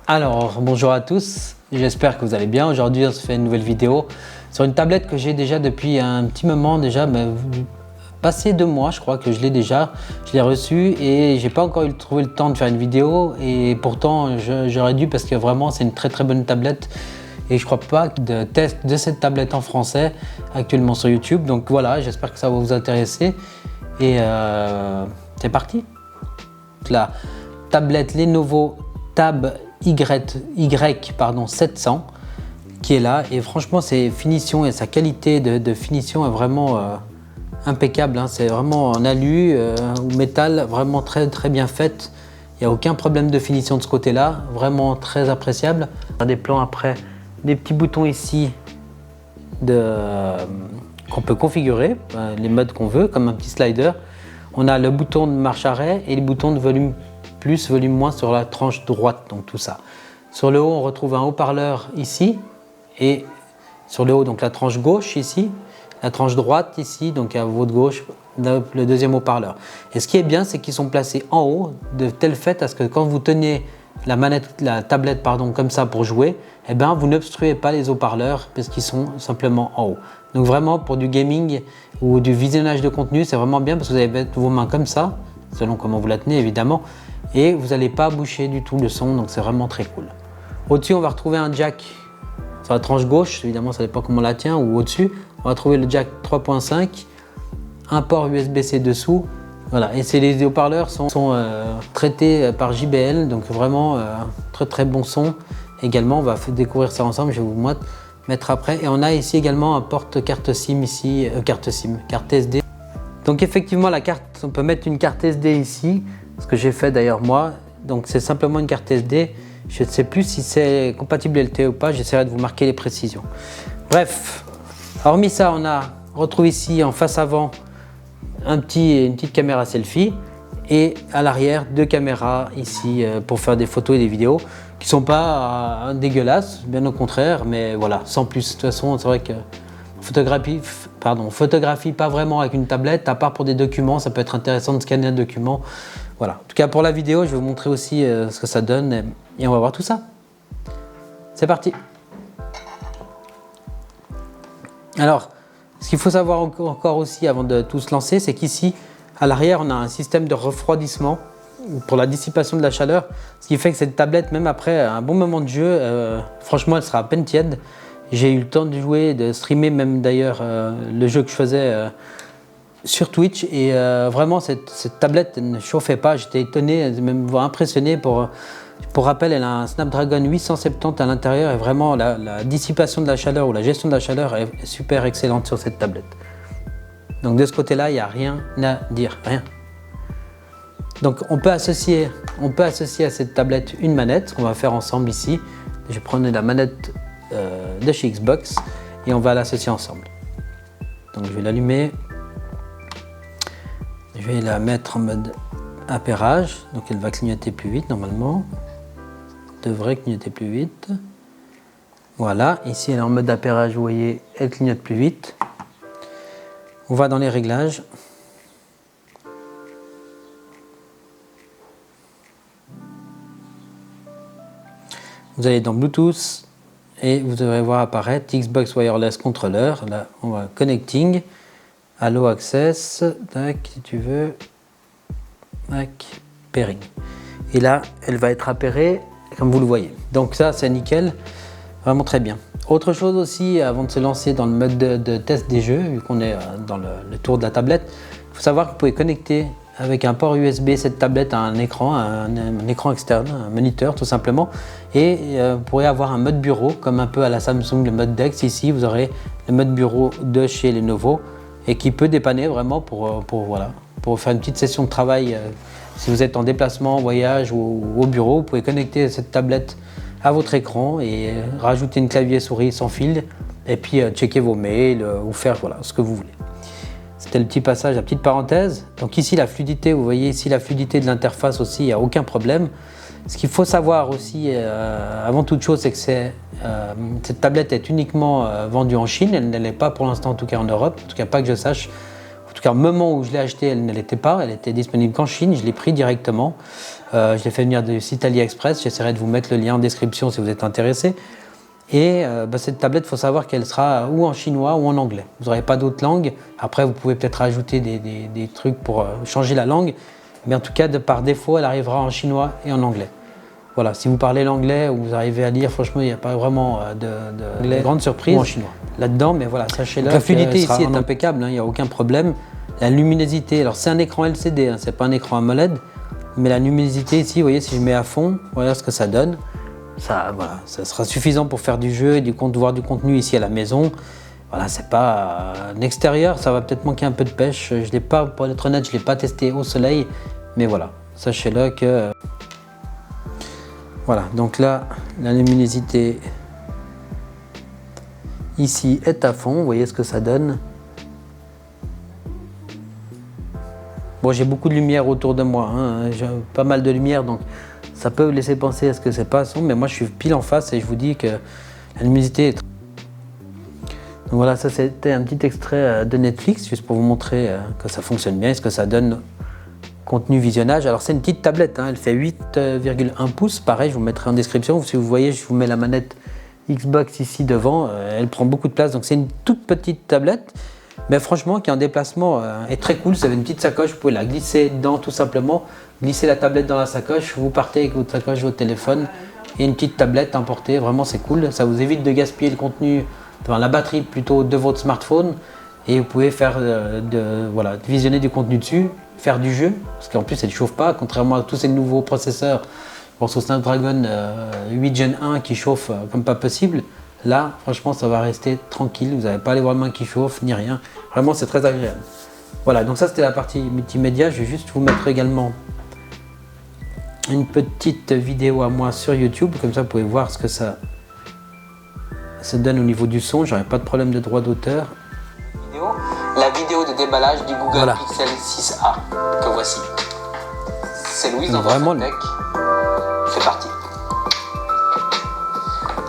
Alors, bonjour à tous, j'espère que vous allez bien. Aujourd'hui, on se fait une nouvelle vidéo sur une tablette que j'ai déjà depuis un petit moment déjà, mais passé 2 mois, je crois que je l'ai déjà. Je l'ai reçue et j'ai pas encore trouvé le temps de faire une vidéo et pourtant j'aurais dû parce que vraiment c'est une très bonne tablette et je crois pas de test de cette tablette en français actuellement sur YouTube. Donc voilà, j'espère que ça va vous intéresser et c'est parti. La tablette Lenovo Tab Y700 qui est là et franchement ses finitions et sa qualité de finition est vraiment impeccable, hein. C'est vraiment en alu ou métal, vraiment très bien faite. Il n'y a aucun problème de finition de ce côté là, vraiment très appréciable. Des plans après, des petits boutons ici qu'on peut configurer les modes qu'on veut, comme un petit slider. On a le bouton de marche arrêt et le bouton de volume plus, volume moins sur la tranche droite, donc tout ça. Sur le haut, on retrouve un haut-parleur ici, et sur le haut, donc la tranche gauche ici, la tranche droite ici, donc à votre gauche, le deuxième haut-parleur. Et ce qui est bien, c'est qu'ils sont placés en haut, de telle fait à ce que quand vous tenez la tablette comme ça pour jouer, eh ben, vous n'obstruez pas les haut-parleurs parce qu'ils sont simplement en haut. Donc vraiment, pour du gaming ou du visionnage de contenu, c'est vraiment bien parce que vous allez mettre vos mains comme ça, selon comment vous la tenez évidemment, et vous n'allez pas boucher du tout le son, donc c'est vraiment très cool. Au-dessus, on va retrouver un jack sur la tranche gauche, évidemment ça dépend comment on la tient, ou au-dessus, on va trouver le jack 3.5, un port USB-C dessous, voilà. Et les haut-parleurs sont traités par JBL, donc vraiment très bon son. Également, on va découvrir ça ensemble, je vais vous mettre après. Et on a ici également un porte carte SIM ici, carte SD. Donc effectivement, la carte, on peut mettre une carte SD ici, ce que j'ai fait d'ailleurs moi. Donc c'est simplement une carte SD. Je ne sais plus si c'est compatible LTE ou pas, j'essaierai de vous marquer les précisions. Bref, hormis ça, on retrouve ici en face avant une petite caméra selfie et à l'arrière 2 caméras ici pour faire des photos et des vidéos qui sont pas dégueulasses, bien au contraire, mais voilà, sans plus. De toute façon, c'est vrai que photographie pas vraiment avec une tablette, à part pour des documents, ça peut être intéressant de scanner un document. Voilà. En tout cas, pour la vidéo, je vais vous montrer aussi ce que ça donne et on va voir tout ça. C'est parti. Alors, ce qu'il faut savoir encore aussi avant de tout se lancer, c'est qu'ici, à l'arrière, on a un système de refroidissement pour la dissipation de la chaleur, ce qui fait que cette tablette, même après un bon moment de jeu, franchement, elle sera à peine tiède. J'ai eu le temps de jouer, de streamer même d'ailleurs le jeu que je faisais sur Twitch et vraiment cette tablette ne chauffait pas. J'étais étonné, même impressionné. Pour rappel, elle a un Snapdragon 870 à l'intérieur et vraiment la dissipation de la chaleur ou la gestion de la chaleur est super excellente sur cette tablette. Donc de ce côté-là, il n'y a rien à dire, rien. Donc on peut associer à cette tablette une manette, ce qu'on va faire ensemble ici. Je vais prendre la manette de chez Xbox et on va l'associer ensemble. Donc je vais l'allumer. Je vais la mettre en mode appairage, donc elle va clignoter plus vite normalement. Devrait clignoter plus vite. Voilà, ici elle est en mode appairage, vous voyez, elle clignote plus vite. On va dans les réglages. Vous allez dans Bluetooth et vous devrez voir apparaître Xbox Wireless Controller. Là, on va Connecting, Allo Access, tac, si tu veux, tac, Pairing. Et là, elle va être appairée comme vous le voyez. Donc ça, c'est nickel, vraiment très bien. Autre chose aussi, avant de se lancer dans le mode de test des jeux, vu qu'on est dans le tour de la tablette, il faut savoir que vous pouvez connecter avec un port USB cette tablette à un écran externe, un moniteur tout simplement, et vous pourrez avoir un mode bureau, comme un peu à la Samsung, le mode DeX. Ici, vous aurez le mode bureau de chez Lenovo, et qui peut dépanner vraiment pour faire une petite session de travail. Si vous êtes en déplacement, en voyage ou au bureau, vous pouvez connecter cette tablette à votre écran et rajouter une clavier souris sans fil et puis checker vos mails ou faire ce que vous voulez. C'était le petit passage, la petite parenthèse. Donc ici la fluidité, vous voyez ici la fluidité de l'interface aussi, il n'y a aucun problème. Ce qu'il faut savoir aussi avant toute chose, c'est que cette tablette est uniquement vendue en Chine, elle n'est pas pour l'instant en tout cas en Europe, en tout cas pas que je sache. qu'au moment où je l'ai acheté, elle ne l'était pas, elle était disponible qu'en Chine, je l'ai pris directement. Je l'ai fait venir du site AliExpress, j'essaierai de vous mettre le lien en description si vous êtes intéressé. Et cette tablette, il faut savoir qu'elle sera ou en chinois ou en anglais. Vous n'aurez pas d'autres langues. Après, vous pouvez peut-être ajouter des trucs pour changer la langue. Mais en tout cas, par défaut, elle arrivera en chinois et en anglais. Voilà, si vous parlez l'anglais ou vous arrivez à lire, franchement, il n'y a pas vraiment de grande surprise en chinois là-dedans. Mais voilà, sachez-le. La fluidité ici est impeccable, il n'y a aucun problème. La luminosité, alors c'est un écran LCD, c'est pas un écran AMOLED. Mais la luminosité ici, vous voyez, si je mets à fond, voilà ce que ça donne. Ça sera suffisant pour faire du jeu et voir du contenu ici à la maison. Voilà, c'est pas l'extérieur, ça va peut-être manquer un peu de pêche. Je l'ai pas, pour être honnête, je l'ai pas testé au soleil, mais voilà, sachez-le que voilà. Donc là, la luminosité ici est à fond. Vous voyez ce que ça donne. Bon, j'ai beaucoup de lumière autour de moi, j'ai pas mal de lumière, donc ça peut laisser penser à ce que c'est pas sombre, mais moi je suis pile en face et je vous dis que la luminosité est... Donc voilà, ça c'était un petit extrait de Netflix, juste pour vous montrer que ça fonctionne bien et ce que ça donne contenu visionnage. Alors c'est une petite tablette, elle fait 8,1 pouces, pareil, je vous mettrai en description. Si vous voyez, je vous mets la manette Xbox ici devant, elle prend beaucoup de place, donc c'est une toute petite tablette, mais franchement qui en déplacement est très cool. Vous avez une petite sacoche, vous pouvez la glisser dedans tout simplement, glisser la tablette dans la sacoche, vous partez avec votre sacoche, votre téléphone et une petite tablette emportée, vraiment c'est cool, ça vous évite de gaspiller le contenu, enfin la batterie plutôt de votre smartphone, et vous pouvez faire voilà, visionner du contenu dessus, faire du jeu, parce qu'en plus elle ne chauffe pas, contrairement à tous ces nouveaux processeurs, je pense au Snapdragon 8 Gen 1 qui chauffe comme pas possible. Là, franchement, ça va rester tranquille, vous n'allez pas aller voir le main qui chauffe, ni rien, vraiment c'est très agréable. Voilà, donc ça c'était la partie multimédia. Je vais juste vous mettre également une petite vidéo à moi sur YouTube, comme ça vous pouvez voir ce que ça donne au niveau du son. J'aurai pas de problème de droit d'auteur. La vidéo de déballage du Google Pixel 6a que voici. C'est Louise dans votre tech. C'est parti.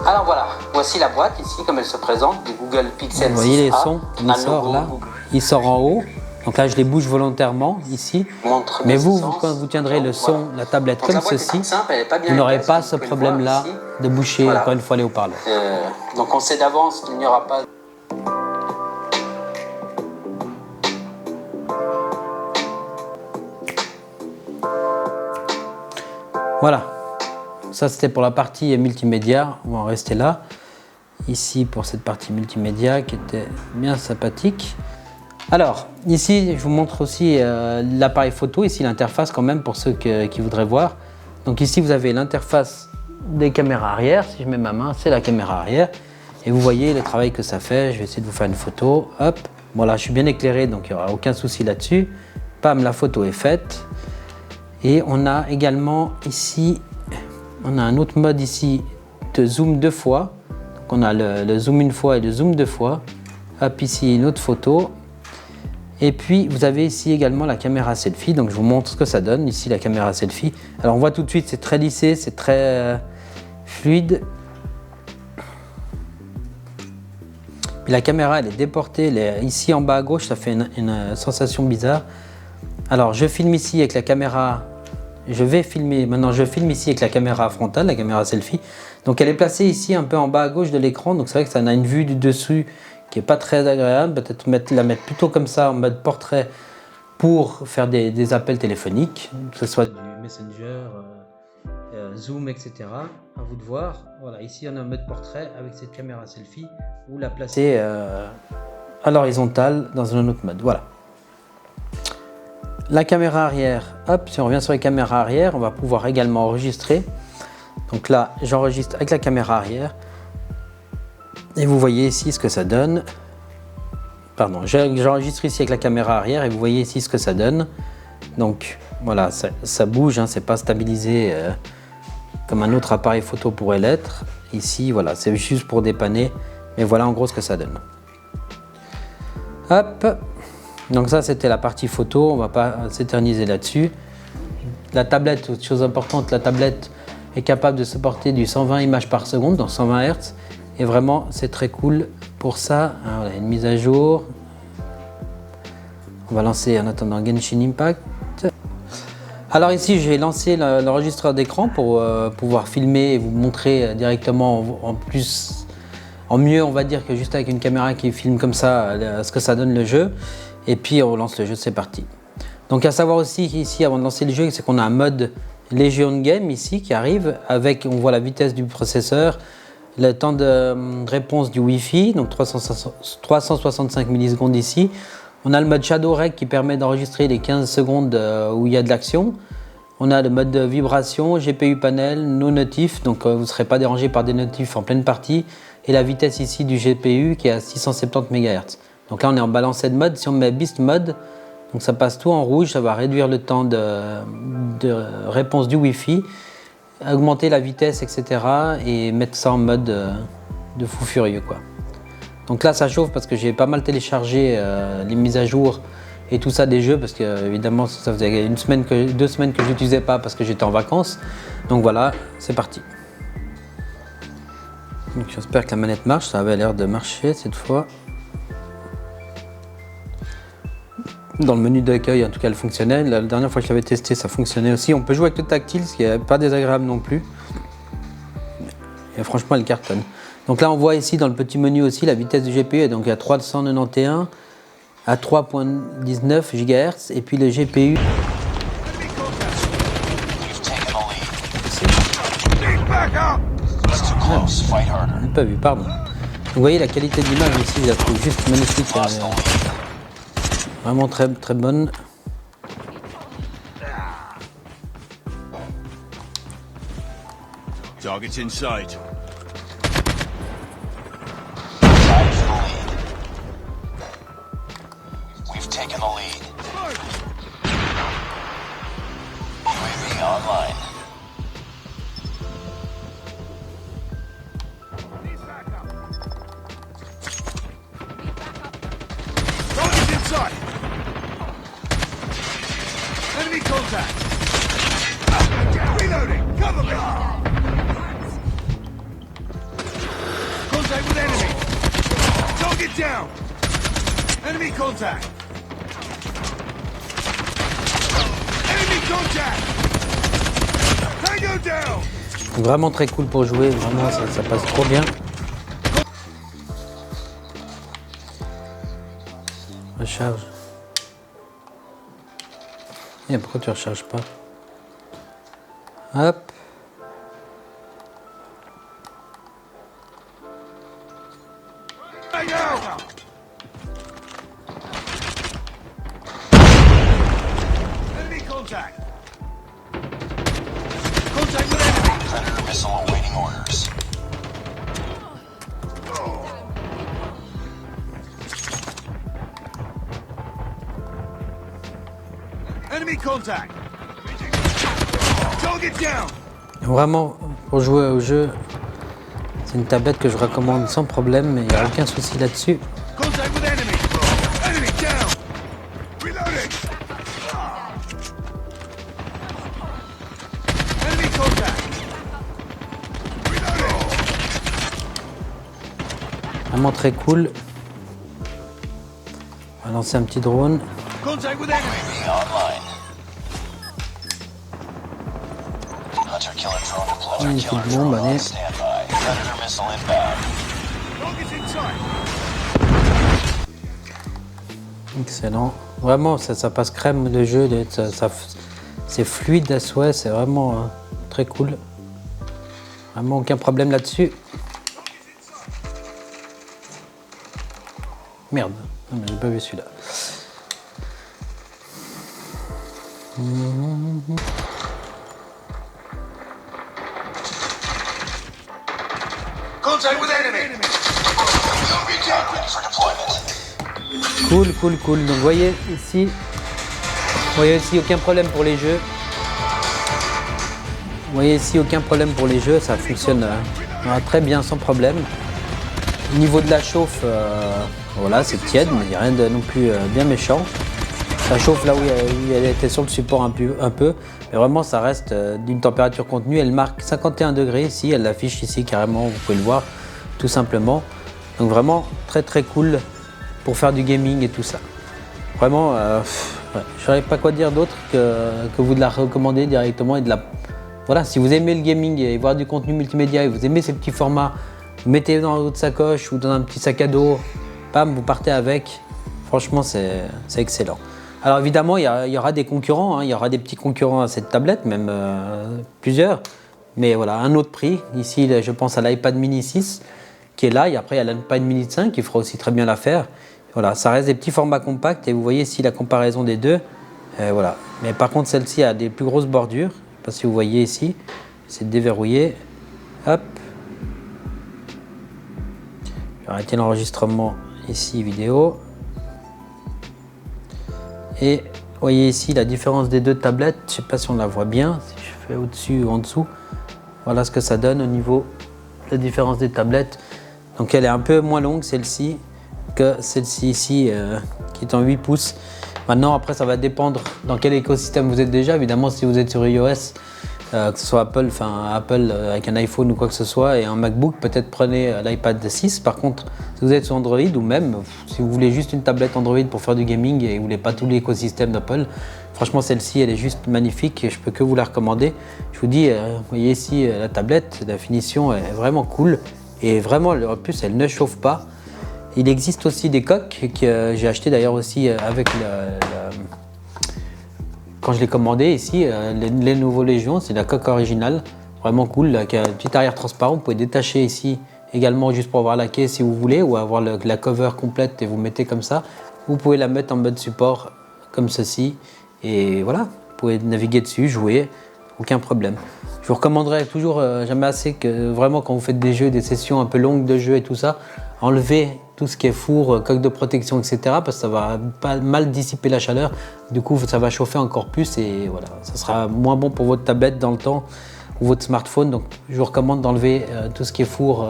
Alors voilà, voici la boîte ici comme elle se présente du Google Pixel 6a. Vous voyez les sons, il sort là, il sort en haut. Donc là je les bouge volontairement ici. Mais vous, quand vous tiendrez le son, la tablette comme ceci, vous n'aurez pas ce problème là de boucher encore une fois les haut-parleurs. Donc on sait d'avance qu'il n'y aura pas... Voilà, ça c'était pour la partie multimédia, on va en rester là. Ici pour cette partie multimédia qui était bien sympathique. Alors, ici je vous montre aussi l'appareil photo, ici l'interface quand même pour ceux qui voudraient voir. Donc ici vous avez l'interface des caméras arrière, si je mets ma main, c'est la caméra arrière. Et vous voyez le travail que ça fait, je vais essayer de vous faire une photo, hop. Voilà, je suis bien éclairé donc il n'y aura aucun souci là-dessus. Pam, la photo est faite. Et on a également ici, on a un autre mode ici de zoom 2 fois. Donc on a le zoom une fois et le zoom 2 fois. Hop, ici une autre photo. Et puis vous avez ici également la caméra selfie. Donc je vous montre ce que ça donne ici la caméra selfie. Alors on voit tout de suite, c'est très lissé, c'est très fluide. Puis la caméra elle est déportée, elle est ici en bas à gauche, ça fait une sensation bizarre. Alors je filme ici avec la caméra, je filme ici avec la caméra frontale, la caméra selfie. Donc elle est placée ici un peu en bas à gauche de l'écran, donc c'est vrai que ça a une vue du dessus qui n'est pas très agréable. Peut-être la mettre plutôt comme ça en mode portrait pour faire des appels téléphoniques, que ce soit du Messenger, Zoom, etc. À vous de voir. Voilà, ici on a un mode portrait avec cette caméra selfie ou la placer à l'horizontale dans un autre mode. Voilà. La caméra arrière, hop, si on revient sur les caméras arrière, on va pouvoir également enregistrer. Donc là, j'enregistre avec la caméra arrière. Et vous voyez ici ce que ça donne. Pardon, j'enregistre ici avec la caméra arrière et vous voyez ici ce que ça donne. Donc voilà, ça bouge, c'est pas stabilisé comme un autre appareil photo pourrait l'être. Ici, voilà, c'est juste pour dépanner. Mais voilà en gros ce que ça donne. Hop. Donc ça c'était la partie photo, on ne va pas s'éterniser là-dessus. La tablette, autre chose importante, la tablette est capable de supporter du 120 images par seconde, dans 120 Hz. Et vraiment c'est très cool pour ça. Alors, une mise à jour. On va lancer en attendant Genshin Impact. Alors ici j'ai lancé l'enregistreur d'écran pour pouvoir filmer et vous montrer directement en mieux on va dire que juste avec une caméra qui filme comme ça ce que ça donne le jeu. Et puis on lance le jeu, c'est parti. Donc à savoir aussi ici avant de lancer le jeu c'est qu'on a un mode Legion Game ici qui arrive avec, on voit la vitesse du processeur, le temps de réponse du Wi-Fi, donc 365 millisecondes ici. On a le mode Shadow Rec qui permet d'enregistrer les 15 secondes où il y a de l'action. On a le mode de vibration, GPU panel, no notif, donc vous ne serez pas dérangé par des notifs en pleine partie. Et la vitesse ici du GPU qui est à 670 MHz. Donc là on est en balanced mode. Si on met Beast Mode, donc ça passe tout en rouge, ça va réduire le temps de réponse du Wi-Fi, augmenter la vitesse, etc. et mettre ça en mode de fou furieux, quoi. Donc là ça chauffe parce que j'ai pas mal téléchargé les mises à jour et tout ça des jeux parce que évidemment ça faisait 2 semaines que je n'utilisais pas parce que j'étais en vacances. Donc voilà, c'est parti. Donc j'espère que la manette marche, ça avait l'air de marcher cette fois. Dans le menu d'accueil, en tout cas, elle fonctionnait. La dernière fois que je l'avais testé, ça fonctionnait aussi. On peut jouer avec le tactile, ce qui n'est pas désagréable non plus. Et franchement, elle cartonne. Donc là, on voit ici dans le petit menu aussi la vitesse du GPU. Donc il y a 391 à 3.19 GHz. Et puis le GPU. Je n'ai pas vu, pardon. Donc, vous voyez la qualité de l'image ici, je la trouve juste magnifique. Vraiment très très bonne. Target's in sight. We've taken the lead. UAV online. Target's in sight. Enemy contact. Reloading. Cover me. Contact with enemy. Target down. Enemy contact. Enemy contact. Tango down. Vraiment très cool pour jouer, vraiment ça passe trop bien. Recharge. Et pourquoi tu recharges pas? Hop. Enemy contact. Contact with enemy. Predator missile awaiting orders. Enemy contact. Target down. Vraiment, pour jouer au jeu, c'est une tablette que je recommande sans problème, mais il n'y a aucun souci là-dessus. Contact with enemy. Enemy down. Reloading. Enemy contact. Reloading. Vraiment très cool. On va lancer un petit drone. Contact with enemy. Online. Hunter killer drone deployed. Magnifique bombe, allez. Standby. Predator missile inbound. Target's in sight. Excellent. Vraiment, ça passe crème le jeu. C'est fluide à souhait. C'est vraiment très cool. Vraiment aucun problème là-dessus. Merde, non, mais j'ai pas vu celui-là. Contact with enemy. Ready for deployment. Cool. Donc, vous voyez ici, aucun problème pour les jeux. Vous voyez ici, aucun problème pour les jeux. Ça fonctionne très bien, sans problème. Au niveau de la chauffe, voilà, c'est tiède, mais il n'y a rien de non plus bien méchant. Ça chauffe là où elle était sur le support un peu, mais vraiment ça reste d'une température contenue. Elle marque 51 degrés ici, elle l'affiche ici carrément, vous pouvez le voir tout simplement. Donc vraiment très cool pour faire du gaming et tout ça. Vraiment, ouais, je ne saurais pas quoi dire d'autre que vous de la recommander directement et de la... Voilà, si vous aimez le gaming et voir du contenu multimédia et vous aimez ces petits formats, vous mettez dans votre sacoche ou dans un petit sac à dos, bam, vous partez avec. Franchement, c'est excellent. Alors évidemment, il y aura des concurrents, hein, il y aura des petits concurrents à cette tablette, même plusieurs. Mais voilà, un autre prix. Ici, je pense à l'iPad mini 6 qui est là. Et après, il y a l'iPad mini 5 qui fera aussi très bien l'affaire. Voilà, ça reste des petits formats compacts et vous voyez ici la comparaison des deux. Voilà. Mais par contre, celle-ci a des plus grosses bordures. Je ne sais pas si vous voyez ici. C'est déverrouillé. Hop. Je vais arrêter l'enregistrement ici, vidéo. Et vous voyez ici la différence des deux tablettes. Je ne sais pas si on la voit bien. Si je fais au-dessus ou en dessous. Voilà ce que ça donne au niveau de la différence des tablettes. Donc elle est un peu moins longue celle-ci que celle-ci ici qui est en 8 pouces. Maintenant après ça va dépendre dans quel écosystème vous êtes déjà. Évidemment si vous êtes sur iOS, que ce soit Apple avec un iPhone ou quoi que ce soit et un MacBook, peut-être prenez l'iPad 6. Par contre si vous êtes sur Android ou même si vous voulez juste une tablette Android pour faire du gaming et vous voulez pas tout l'écosystème d'Apple, franchement celle-ci elle est juste magnifique et je peux que vous la recommander. Je vous dis, vous voyez ici la tablette, la finition est vraiment cool et vraiment en plus elle ne chauffe pas. Il existe aussi des coques que j'ai acheté d'ailleurs aussi avec quand je l'ai commandé ici, les nouveaux Légion, c'est la coque originale, vraiment cool, avec un petit arrière transparent. Vous pouvez détacher ici également juste pour avoir la caisse si vous voulez ou avoir la cover complète et vous mettez comme ça. Vous pouvez la mettre en mode support comme ceci et voilà, vous pouvez naviguer dessus, jouer, aucun problème. Je vous recommanderais toujours jamais assez que vraiment quand vous faites des jeux, des sessions un peu longues de jeu et tout ça, enlevez tout ce qui est four, coque de protection, etc. parce que ça va pas mal dissiper la chaleur. Du coup, ça va chauffer encore plus et voilà, ça sera moins bon pour votre tablette dans le temps ou votre smartphone. Donc, je vous recommande d'enlever tout ce qui est four,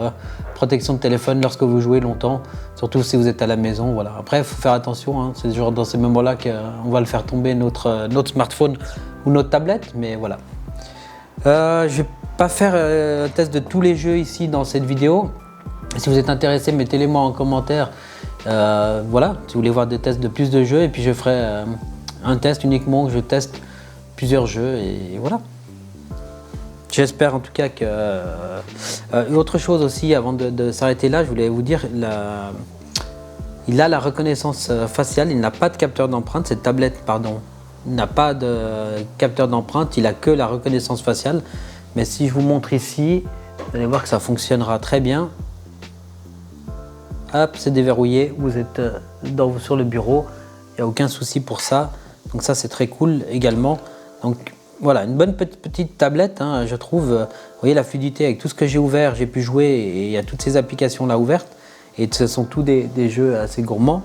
protection de téléphone lorsque vous jouez longtemps, surtout si vous êtes à la maison. Voilà. Après, il faut faire attention. Hein. C'est genre dans ces moments-là qu'on va le faire tomber notre smartphone ou notre tablette, mais voilà. Je ne vais pas faire un test de tous les jeux ici dans cette vidéo. Si vous êtes intéressé, mettez-les moi en commentaire. Voilà, si vous voulez voir des tests de plus de jeux, et puis je ferai un test uniquement où je teste plusieurs jeux et voilà. J'espère en tout cas que... autre chose aussi, avant de s'arrêter là, je voulais vous dire, il a la reconnaissance faciale, il n'a pas de capteur d'empreinte, cette tablette, pardon, n'a pas de capteur d'empreinte, il a que la reconnaissance faciale. Mais si je vous montre ici, vous allez voir que ça fonctionnera très bien. Hop, c'est déverrouillé, vous êtes sur le bureau, il n'y a aucun souci pour ça. Donc ça c'est très cool également. Donc voilà, une bonne petite tablette, hein, je trouve. Vous voyez la fluidité avec tout ce que j'ai ouvert, j'ai pu jouer et il y a toutes ces applications là ouvertes. Et ce sont tous des jeux assez gourmands.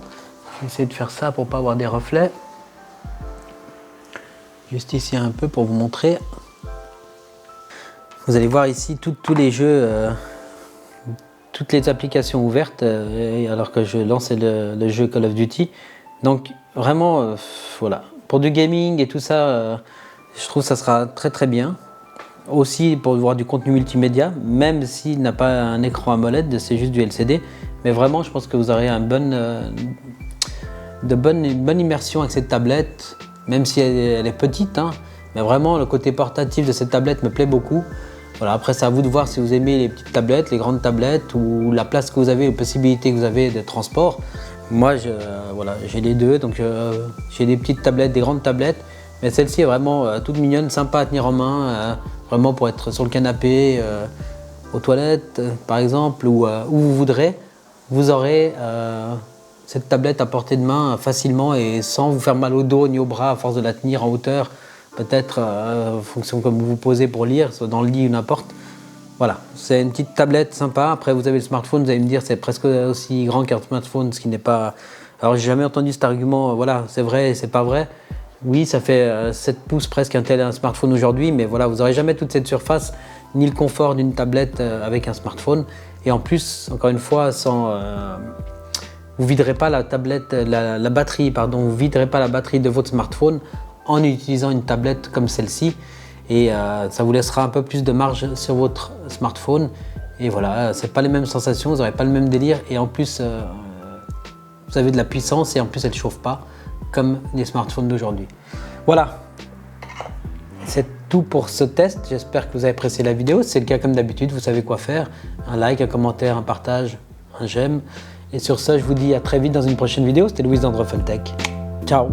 Je vais essayer de faire ça pour ne pas avoir des reflets. Juste ici un peu pour vous montrer. Vous allez voir ici tous les jeux, toutes les applications ouvertes alors que je lançais le jeu Call of Duty. Donc vraiment, voilà. Pour du gaming et tout ça, je trouve que ça sera très très bien. Aussi pour voir du contenu multimédia, même s'il n'a pas un écran AMOLED, c'est juste du LCD. Mais vraiment, je pense que vous aurez une bonne immersion avec cette tablette, même si elle est petite. Hein, mais vraiment, le côté portatif de cette tablette me plaît beaucoup. Voilà, après, c'est à vous de voir si vous aimez les petites tablettes, les grandes tablettes ou la place que vous avez, les possibilités que vous avez de transport. Moi, voilà, j'ai les deux, donc j'ai des petites tablettes, des grandes tablettes. Mais celle-ci est vraiment toute mignonne, sympa à tenir en main, vraiment pour être sur le canapé, aux toilettes par exemple, ou où vous voudrez. Vous aurez cette tablette à portée de main facilement et sans vous faire mal au dos ni au bras à force de la tenir en hauteur. Peut-être en fonction comme vous vous posez pour lire, soit dans le lit ou n'importe. Voilà, c'est une petite tablette sympa. Après, vous avez le smartphone, vous allez me dire c'est presque aussi grand qu'un smartphone, ce qui n'est pas... Alors, j'ai jamais entendu cet argument, voilà, c'est vrai et c'est pas vrai. Oui, ça fait 7 pouces presque un smartphone aujourd'hui, mais voilà, vous n'aurez jamais toute cette surface, ni le confort d'une tablette avec un smartphone. Et en plus, encore une fois, vous viderez pas la tablette, la batterie, pardon, vous viderez pas la batterie de votre smartphone en utilisant une tablette comme celle-ci. Et ça vous laissera un peu plus de marge sur votre smartphone. Et voilà, c'est pas les mêmes sensations, vous n'aurez pas le même délire. Et en plus, vous avez de la puissance et en plus, elle ne chauffe pas. comme les smartphones d'aujourd'hui. Voilà, c'est tout pour ce test. J'espère que vous avez apprécié la vidéo. Si c'est le cas, comme d'habitude, vous savez quoi faire. Un like, un commentaire, un partage, un j'aime. Et sur ce, je vous dis à très vite dans une prochaine vidéo. C'était Louis d'Andrefeltech. Ciao.